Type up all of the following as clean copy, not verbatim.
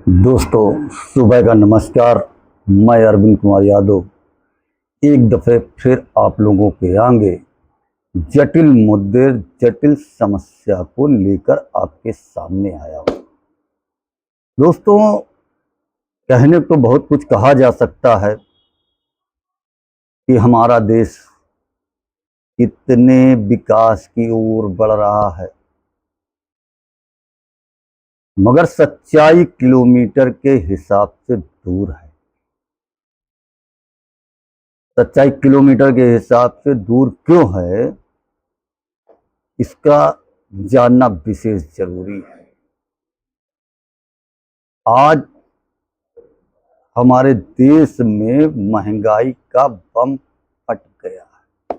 दोस्तों, सुबह का नमस्कार। मैं अरविंद कुमार यादव एक दफ़े फिर आप लोगों के आगे जटिल मुद्दे, जटिल समस्या को लेकर आपके सामने आया हूँ। दोस्तों, कहने तो बहुत कुछ कहा जा सकता है कि हमारा देश कितने विकास की ओर बढ़ रहा है, मगर सच्चाई किलोमीटर के हिसाब से दूर है। सच्चाई किलोमीटर के हिसाब से दूर क्यों है, इसका जानना विशेष जरूरी है। आज हमारे देश में महंगाई का बम फट गया है।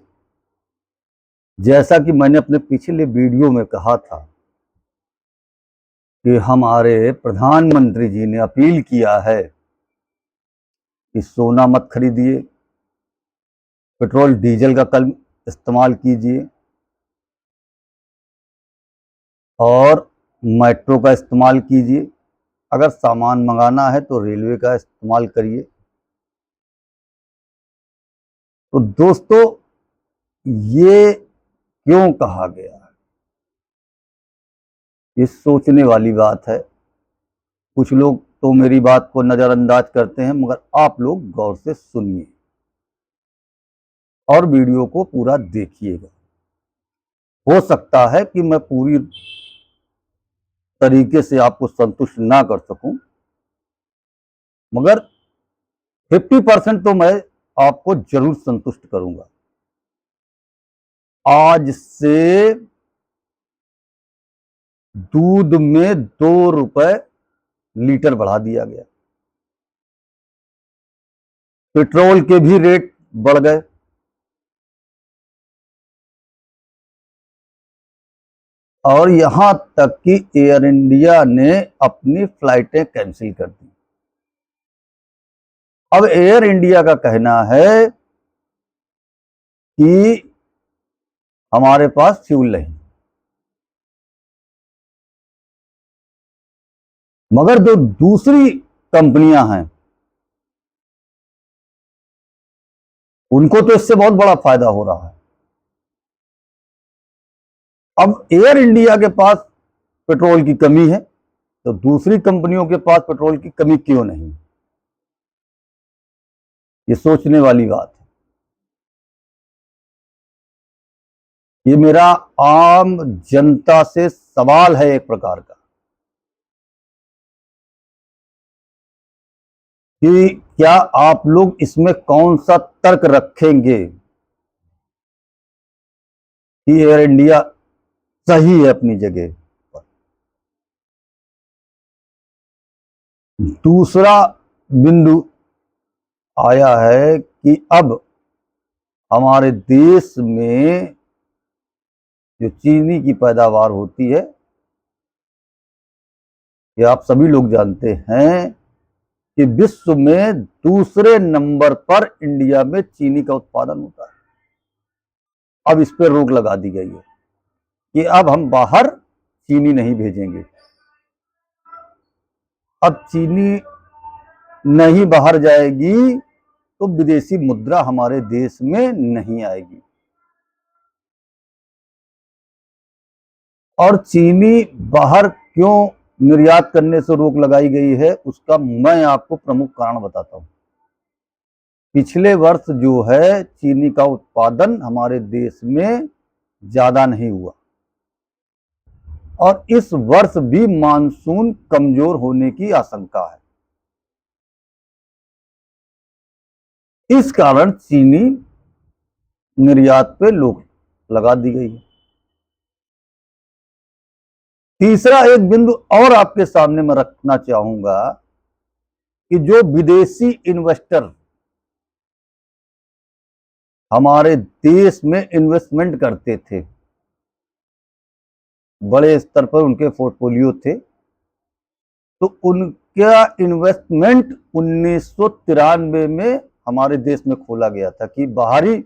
जैसा कि मैंने अपने पिछले वीडियो में कहा था कि हमारे प्रधानमंत्री जी ने अपील किया है कि सोना मत खरीदिए, पेट्रोल डीजल का कम इस्तेमाल कीजिए और मेट्रो का इस्तेमाल कीजिए। अगर सामान मंगाना है तो रेलवे का इस्तेमाल करिए। तो दोस्तों, ये क्यों कहा गया है, ये सोचने वाली बात है। कुछ लोग तो मेरी बात को नजरअंदाज करते हैं, मगर आप लोग गौर से सुनिए और वीडियो को पूरा देखिएगा। हो सकता है कि मैं पूरी तरीके से आपको संतुष्ट ना कर सकूं, मगर 50% तो मैं आपको जरूर संतुष्ट करूंगा। आज से दूध में 2 रुपए लीटर बढ़ा दिया गया। पेट्रोल के भी रेट बढ़ गए। और यहां तक कि एयर इंडिया ने अपनी फ्लाइटें कैंसिल कर दी। अब एयर इंडिया का कहना है कि हमारे पास फ्यूल नहीं, मगर जो दूसरी कंपनियां हैं उनको तो इससे बहुत बड़ा फायदा हो रहा है। अब एयर इंडिया के पास पेट्रोल की कमी है तो दूसरी कंपनियों के पास पेट्रोल की कमी क्यों नहीं? ये सोचने वाली बात है। ये मेरा आम जनता से सवाल है एक प्रकार का कि क्या आप लोग इसमें कौन सा तर्क रखेंगे कि एयर इंडिया सही है अपनी जगह पर। दूसरा बिंदु आया है कि अब हमारे देश में जो चीनी की पैदावार होती है, ये आप सभी लोग जानते हैं कि विश्व में दूसरे नंबर पर इंडिया में चीनी का उत्पादन होता है। अब इस पर रोक लगा दी गई है कि अब हम बाहर चीनी नहीं भेजेंगे। अब चीनी नहीं बाहर जाएगी तो विदेशी मुद्रा हमारे देश में नहीं आएगी। और चीनी बाहर क्यों निर्यात करने से रोक लगाई गई है, उसका मैं आपको प्रमुख कारण बताता हूं। पिछले वर्ष जो है चीनी का उत्पादन हमारे देश में ज्यादा नहीं हुआ और इस वर्ष भी मानसून कमजोर होने की आशंका है। इस कारण चीनी निर्यात पे रोक लगा दी गई है। तीसरा एक बिंदु और आपके सामने मैं रखना चाहूंगा कि जो विदेशी इन्वेस्टर हमारे देश में इन्वेस्टमेंट करते थे, बड़े स्तर पर उनके पोर्टफोलियो थे, तो उनका इन्वेस्टमेंट 1993 में हमारे देश में खोला गया था कि बाहरी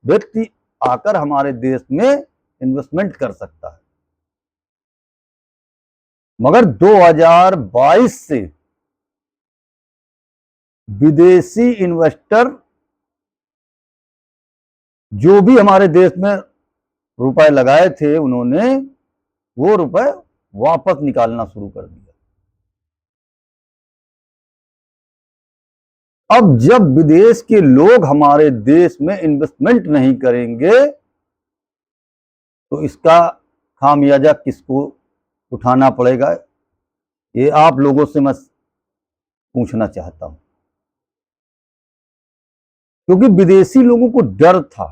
व्यक्ति आकर हमारे देश में इन्वेस्टमेंट कर सकता है। मगर 2022 से विदेशी इन्वेस्टर जो भी हमारे देश में रुपए लगाए थे, उन्होंने वो रुपए वापस निकालना शुरू कर दिया। अब जब विदेश के लोग हमारे देश में इन्वेस्टमेंट नहीं करेंगे तो इसका खामियाजा किसको उठाना पड़ेगा, ये आप लोगों से मैं पूछना चाहता हूं। क्योंकि विदेशी लोगों को डर था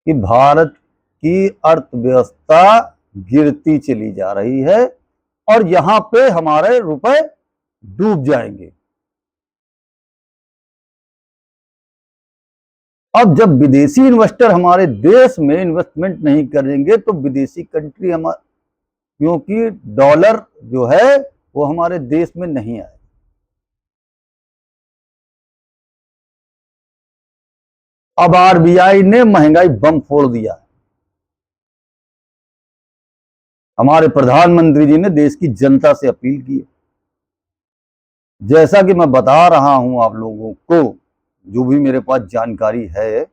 कि भारत की अर्थव्यवस्था गिरती चली जा रही है और यहां पे हमारे रुपए डूब जाएंगे। अब जब विदेशी इन्वेस्टर हमारे देश में इन्वेस्टमेंट नहीं करेंगे तो विदेशी कंट्री क्योंकि डॉलर जो है वो हमारे देश में नहीं आए। अब आरबीआई ने महंगाई बम फोड़ दिया। हमारे प्रधानमंत्री जी ने देश की जनता से अपील की, जैसा कि मैं बता रहा हूं आप लोगों को, जो भी मेरे पास जानकारी है,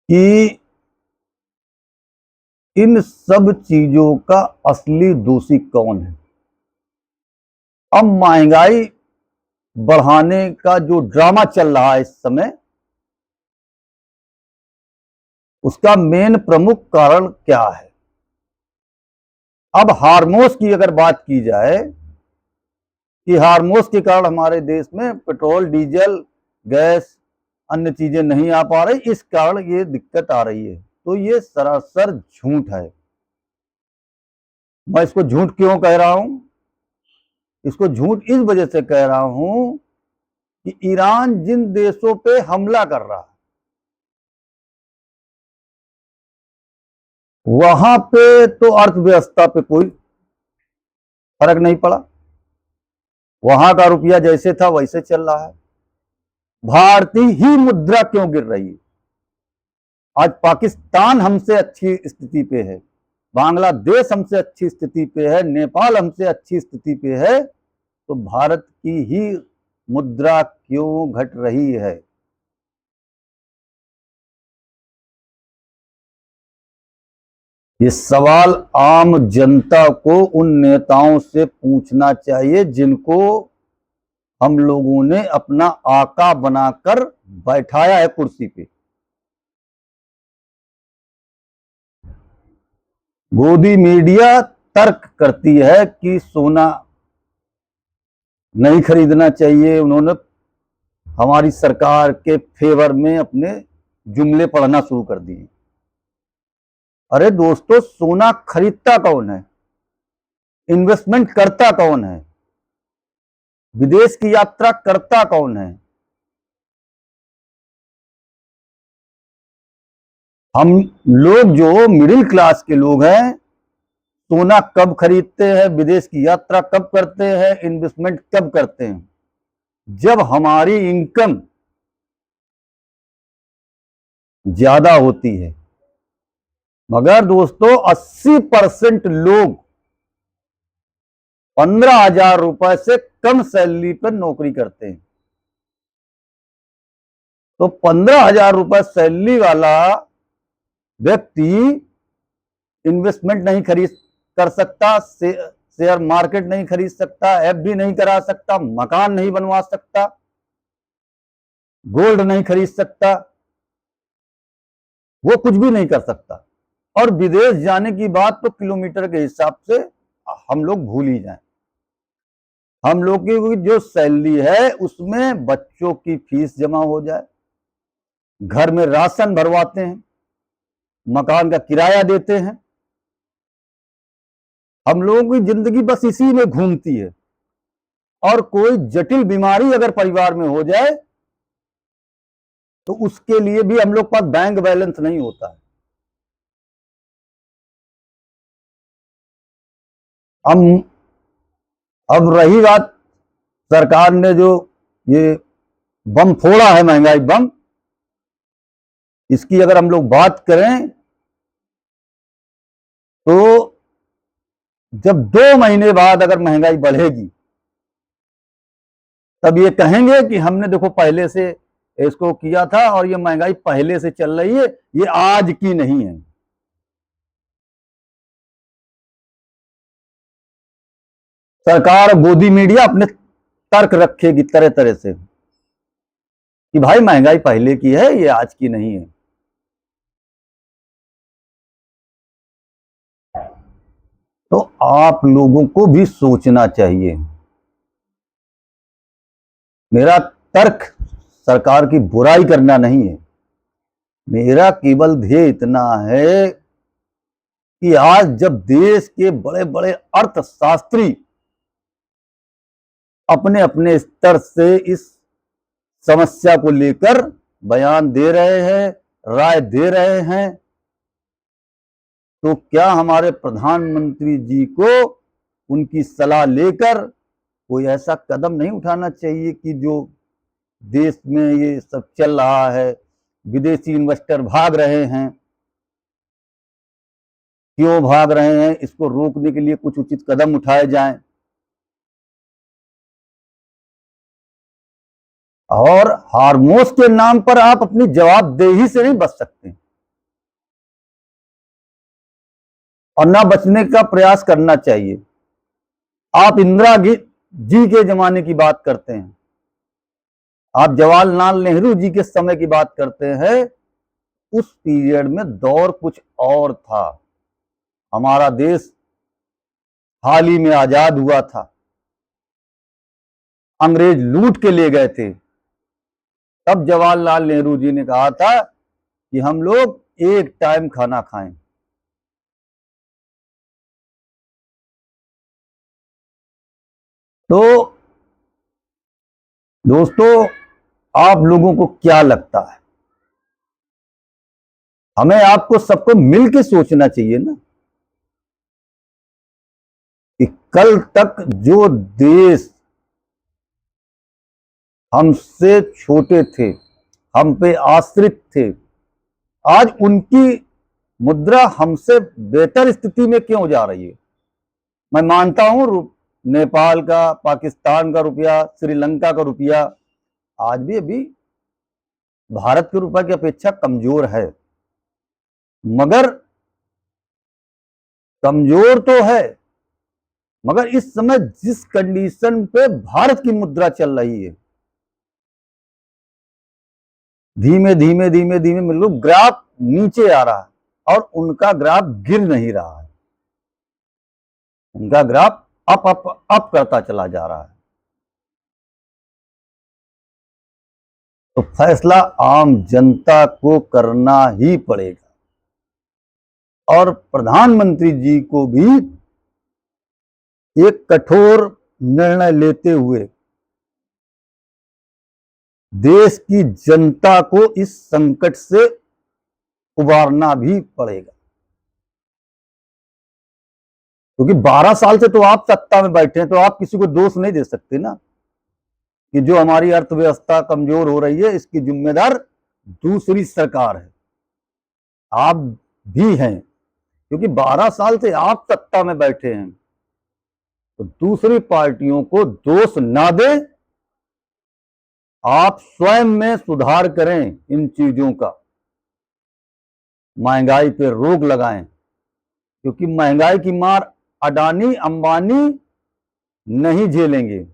कि इन सब चीजों का असली दोषी कौन है। अब महंगाई बढ़ाने का जो ड्रामा चल रहा है इस समय, उसका मेन प्रमुख कारण क्या है। अब हार्मोस की अगर बात की जाए कि हार्मोस के कारण हमारे देश में पेट्रोल, डीजल, गैस, अन्य चीजें नहीं आ पा रही, इस कारण ये दिक्कत आ रही है, तो ये सरासर झूठ है। मैं इसको झूठ क्यों कह रहा हूं, इसको झूठ इस वजह से कह रहा हूं कि ईरान जिन देशों पे हमला कर रहा है, वहां पे तो अर्थव्यवस्था पे कोई फर्क नहीं पड़ा, वहां का रुपया जैसे था वैसे चल रहा है। भारतीय ही मुद्रा क्यों गिर रही है। आज पाकिस्तान हमसे अच्छी स्थिति पे है, बांग्लादेश हमसे अच्छी स्थिति पे है, नेपाल हमसे अच्छी स्थिति पे है, तो भारत की ही मुद्रा क्यों घट रही है। ये सवाल आम जनता को उन नेताओं से पूछना चाहिए जिनको हम लोगों ने अपना आका बनाकर बैठाया है कुर्सी पे। गोदी मीडिया तर्क करती है कि सोना नहीं खरीदना चाहिए, उन्होंने हमारी सरकार के फेवर में अपने जुमले पढ़ना शुरू कर दिए। अरे दोस्तों, सोना खरीदता कौन है, इन्वेस्टमेंट करता कौन है, विदेश की यात्रा करता कौन है। हम लोग जो मिडिल क्लास के लोग हैं, सोना कब खरीदते हैं, विदेश की यात्रा कब करते हैं, इन्वेस्टमेंट कब करते हैं, जब हमारी इनकम ज्यादा होती है। मगर दोस्तों 80% लोग 15,000 रुपए से कम सैलरी पर नौकरी करते हैं। तो 15,000 रुपए सैलरी वाला व्यक्ति इन्वेस्टमेंट नहीं खरीद कर सकता, शेयर मार्केट नहीं खरीद सकता, एफडी नहीं करा सकता, मकान नहीं बनवा सकता, गोल्ड नहीं खरीद सकता, वो कुछ भी नहीं कर सकता। और विदेश जाने की बात तो किलोमीटर के हिसाब से हम लोग भूल ही जाएं। हम लोग की जो सैलरी है उसमें बच्चों की फीस जमा हो जाए, घर में राशन भरवाते हैं, मकान का किराया देते हैं, हम लोगों की जिंदगी बस इसी में घूमती है। और कोई जटिल बीमारी अगर परिवार में हो जाए तो उसके लिए भी हम लोग पास बैंक बैलेंस नहीं होता है। हम अब रही बात, सरकार ने जो ये बम फोड़ा है, महंगाई बम, इसकी अगर हम लोग बात करें तो जब 2 महीने बाद अगर महंगाई बढ़ेगी तब ये कहेंगे कि हमने देखो पहले से इसको किया था और ये महंगाई पहले से चल रही है, ये आज की नहीं है। सरकार गोदी मीडिया अपने तर्क रखेगी तरह तरह से कि भाई महंगाई पहले की है, ये आज की नहीं है। तो आप लोगों को भी सोचना चाहिए। मेरा तर्क सरकार की बुराई करना नहीं है, मेरा केवल ध्येय इतना है कि आज जब देश के बड़े बड़े अर्थशास्त्री अपने अपने स्तर से इस समस्या को लेकर बयान दे रहे हैं, राय दे रहे हैं, तो क्या हमारे प्रधानमंत्री जी को उनकी सलाह लेकर कोई ऐसा कदम नहीं उठाना चाहिए कि जो देश में ये सब चल रहा है, विदेशी इन्वेस्टर भाग रहे हैं, क्यों भाग रहे हैं, इसको रोकने के लिए कुछ उचित कदम उठाए जाएं। और हारमोस के नाम पर आप अपनी जवाबदेही से नहीं बच सकते और ना बचने का प्रयास करना चाहिए। आप इंदिरा जी के जमाने की बात करते हैं, आप जवाहरलाल नेहरू जी के समय की बात करते हैं, उस पीरियड में दौर कुछ और था। हमारा देश हाल ही में आजाद हुआ था, अंग्रेज लूट के ले गए थे। तब जवाहरलाल नेहरू जी ने कहा था कि हम लोग एक टाइम खाना खाएं। तो दोस्तों, आप लोगों को क्या लगता है? हमें आपको सबको मिलकर सोचना चाहिए ना कि कल तक जो देश हमसे छोटे थे, हम पे आश्रित थे, आज उनकी मुद्रा हमसे बेहतर स्थिति में क्यों जा रही है? मैं मानता हूं नेपाल का, पाकिस्तान का रुपया, श्रीलंका का रुपया आज भी अभी भारत के रुपए की अपेक्षा कमजोर है, मगर कमजोर तो है, मगर इस समय जिस कंडीशन पे भारत की मुद्रा चल रही है, धीमे धीमे धीमे धीमे मतलब ग्राफ नीचे आ रहा है और उनका ग्राफ गिर नहीं रहा है, उनका ग्राफ अप अप अप करता चला जा रहा है। तो फैसला आम जनता को करना ही पड़ेगा और प्रधानमंत्री जी को भी एक कठोर निर्णय लेते हुए देश की जनता को इस संकट से उबारना भी पड़ेगा, क्योंकि 12 साल से तो आप सत्ता में बैठे हैं, तो आप किसी को दोष नहीं दे सकते ना कि जो हमारी अर्थव्यवस्था कमजोर हो रही है इसकी जिम्मेदार दूसरी सरकार है। आप भी हैं, क्योंकि 12 साल से आप सत्ता में बैठे हैं, तो दूसरी पार्टियों को दोष ना दें, आप स्वयं में सुधार करें इन चीजों का, महंगाई पे रोक लगाएं, क्योंकि महंगाई की मार अडानी अंबानी नहीं झेलेंगे,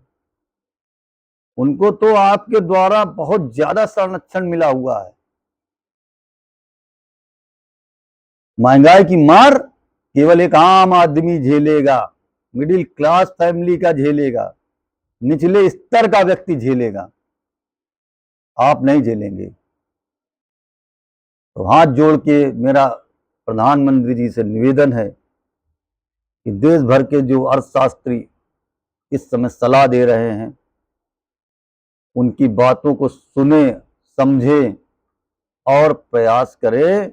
उनको तो आपके द्वारा बहुत ज्यादा संरक्षण मिला हुआ है। महंगाई की मार केवल एक आम आदमी झेलेगा, मिडिल क्लास फैमिली का झेलेगा, निचले स्तर का व्यक्ति झेलेगा, आप नहीं झेलेंगे। तो हाथ जोड़ के मेरा प्रधानमंत्री जी से निवेदन है कि देश भर के जो अर्थशास्त्री इस समय सलाह दे रहे हैं, उनकी बातों को सुने, समझें और प्रयास करें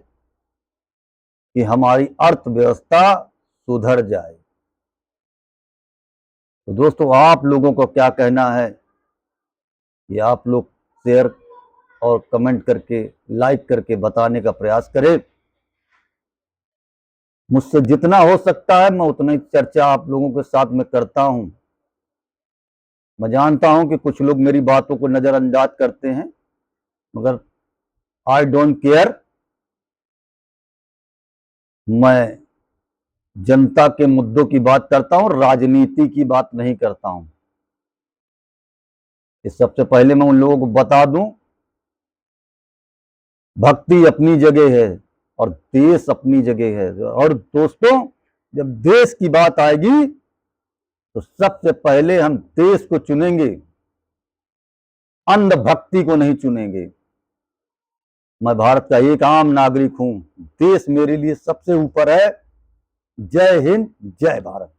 कि हमारी अर्थव्यवस्था सुधर जाए। तो दोस्तों, आप लोगों को क्या कहना है ये आप लोग शेयर और कमेंट करके, लाइक करके बताने का प्रयास करें। मुझसे जितना हो सकता है मैं उतना ही चर्चा आप लोगों के साथ में करता हूं। मैं जानता हूं कि कुछ लोग मेरी बातों को नजरअंदाज करते हैं, मगर आई डोंट केयर। मैं जनता के मुद्दों की बात करता हूं, राजनीति की बात नहीं करता हूं। इस सबसे पहले मैं उन लोगों को बता दूं, भक्ति अपनी जगह है और देश अपनी जगह है। और दोस्तों, जब देश की बात आएगी तो सबसे पहले हम देश को चुनेंगे, अंधभक्ति को नहीं चुनेंगे। मैं भारत का एक आम नागरिक हूं, देश मेरे लिए सबसे ऊपर है। जय हिंद, जय भारत।